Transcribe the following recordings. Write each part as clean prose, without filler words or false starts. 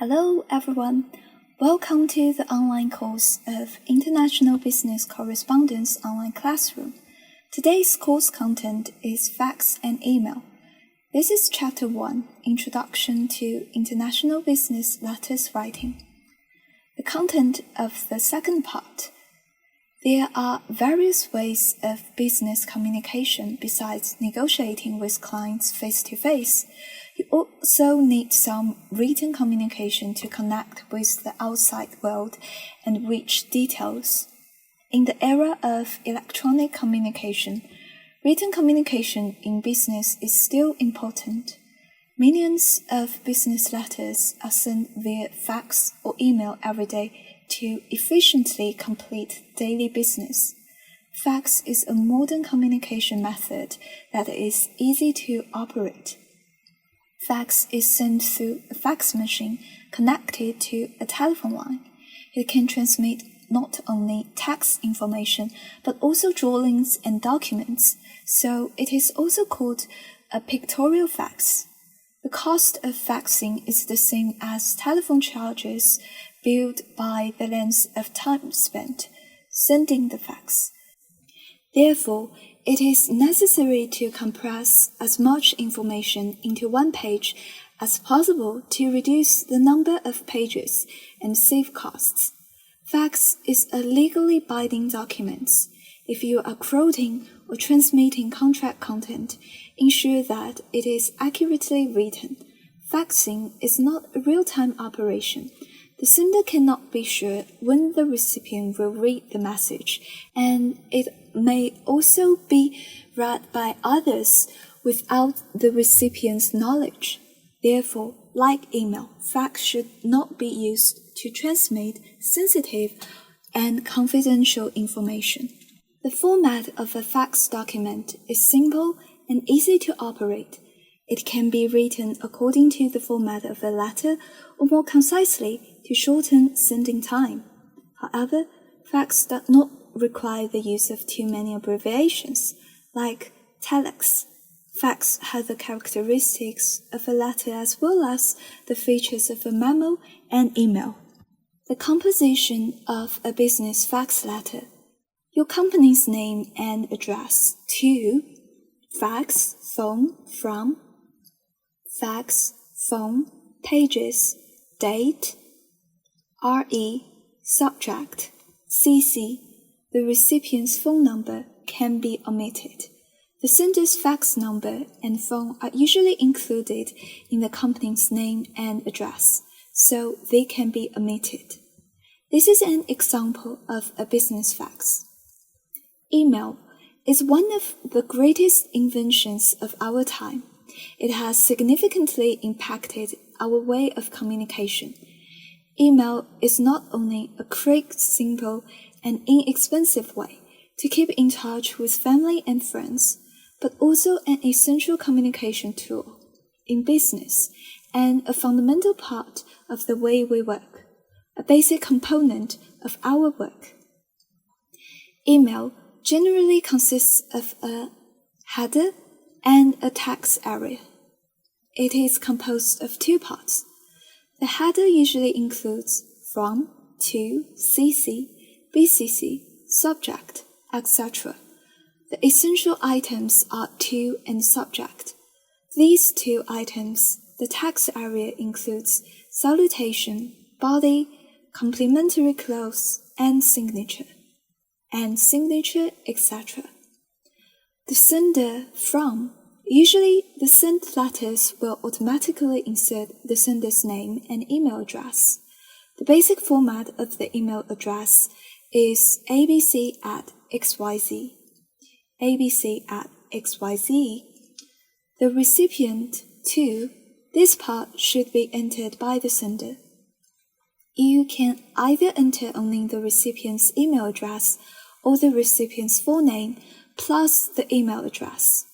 Hello everyone, welcome to the online course of International Business Correspondence Online Classroom. Today's course content is Fax and Email. This is Chapter 1, Introduction to International Business Letters Writing. The content of the second part. There are various ways of business communication besides negotiating with clients face-to-face. You also need some written communication to connect with the outside world and reach details. In the era of electronic communication, written communication in business is still important. Millions of business letters are sent via fax or email every day to efficiently complete daily business. Fax is a modern communication method that is easy to operate. Fax is sent through a fax machine connected to a telephone line. It can transmit not only text information but also drawings and documents, so it is also called a pictorial fax. The cost of faxing is the same as telephone charges billed by the length of time spent sending the fax. Therefore, it is necessary to compress as much information into one page as possible to reduce the number of pages and save costs. Fax is a legally binding document. If you are quoting or transmitting contract content, ensure that it is accurately written. Faxing is not a real-time operation. The sender cannot be sure when the recipient will read the message, and it may also be read by others without the recipient's knowledge. Therefore, like email, fax should not be used to transmit sensitive and confidential information. The format of a fax document is simple and easy to operate. It can be written according to the format of a letter or more concisely to shorten sending time. However, fax does not require the use of too many abbreviations, like telex. Fax has the characteristics of a letter as well as the features of a memo and email. The composition of a business fax letter. Your company's name and address. To, fax, phone, from, fax, phone, pages, date, RE, subject, CC. The recipient's phone number can be omitted. The sender's fax number and phone are usually included in the company's name and address, so they can be omitted. This is an example of a business fax. Email is one of the greatest inventions of our time. It has significantly impacted our way of communication. Email is not only a quick, simple, and inexpensive way to keep in touch with family and friends, but also an essential communication tool in business and a fundamental part of the way we work, a basic component of our work. Email generally consists of a header and a text area. It is composed of two parts. The header usually includes from, to, CC, BCC, subject, etc. The essential items are to and subject. These two items, the text area includes salutation, body, complimentary clause, and signature, etc. The sender from. Usually, the sent letters will automatically insert the sender's name and email address. The basic format of the email address is abc@xyz. abc@xyz. The recipient, to. This part should be entered by the sender. You can either enter only the recipient's email address or the recipient's full name plus the email address.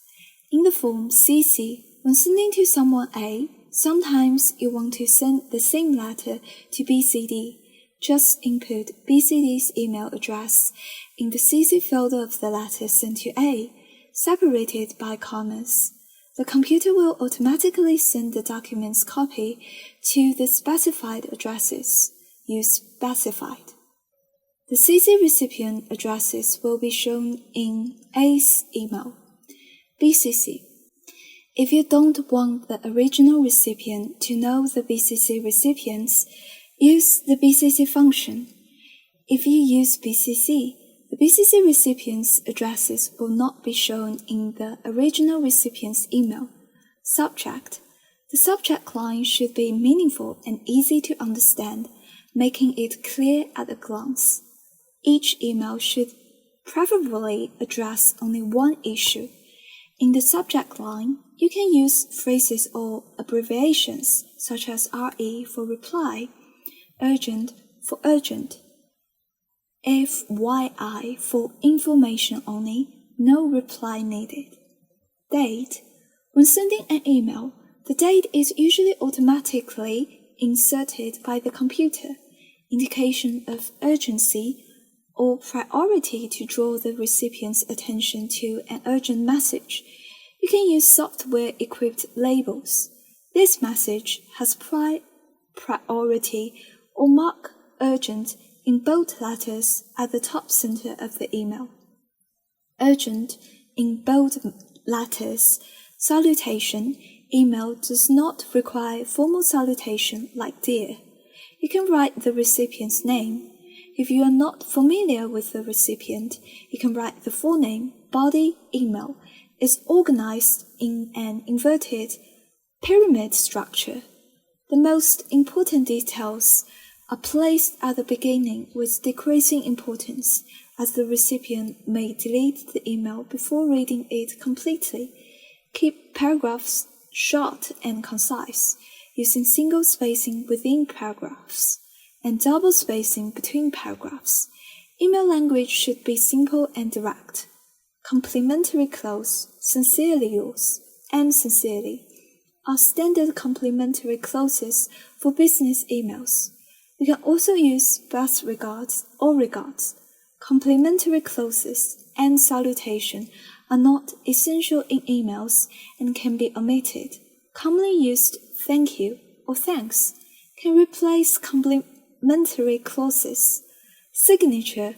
In the form CC, when sending to someone A, sometimes you want to send the same letter to BCD. Just input BCD's email address in the CC folder of the letter sent to A, separated by commas. the computer will automatically send the document's copy to the specified addresses you specified. The CC recipient addresses will be shown in A's email. BCC. If you don't want the original recipient to know the BCC recipients, use the BCC function. If you use BCC, the BCC recipient's addresses will not be shown in the original recipient's email. Subject. The subject line should be meaningful and easy to understand, making it clear at a glance. Each email should preferably address only one issue. In the subject line, you can use phrases or abbreviations such as RE for reply, urgent for urgent, FYI for information only, no reply needed. Date. When sending an email, the date is usually automatically inserted by the computer, indication of urgency or priority to draw the recipient's attention to an urgent message. You can use software-equipped labels. This message has priority or mark urgent in bold letters at the top center of the email. Urgent in bold letters. Salutation. Email does not require formal salutation like dear. You can write the recipient's name. If you are not familiar with the recipient, you can write the full name. Body email is organized in an inverted pyramid structure. The most important details are placed at the beginning with decreasing importance, as the recipient may delete the email before reading it completely. Keep paragraphs short and concise, using single spacing within paragraphs and double spacing between paragraphs. Email language should be simple and direct. Complimentary close, sincerely yours, and sincerely are standard complimentary closes for business emails. You can also use best regards or regards. Complimentary closes and salutation are not essential in emails and can be omitted. Commonly used thank you or thanks can replace complimentary clauses. Signature.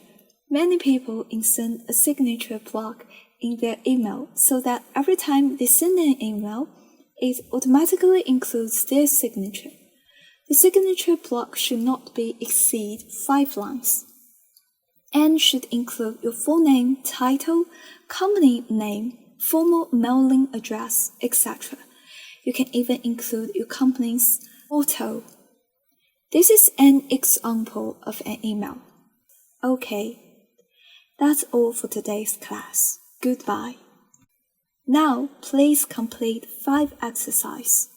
Many people insert a signature block in their email so that every time they send an email, it automatically includes their signature. The signature block should not exceed 5 lines and should include your full name, title, company name, formal mailing address, etc. You can even include your company's motto. This is an example of an email. Okay, that's all for today's class. Goodbye. Now, please complete 5 exercises.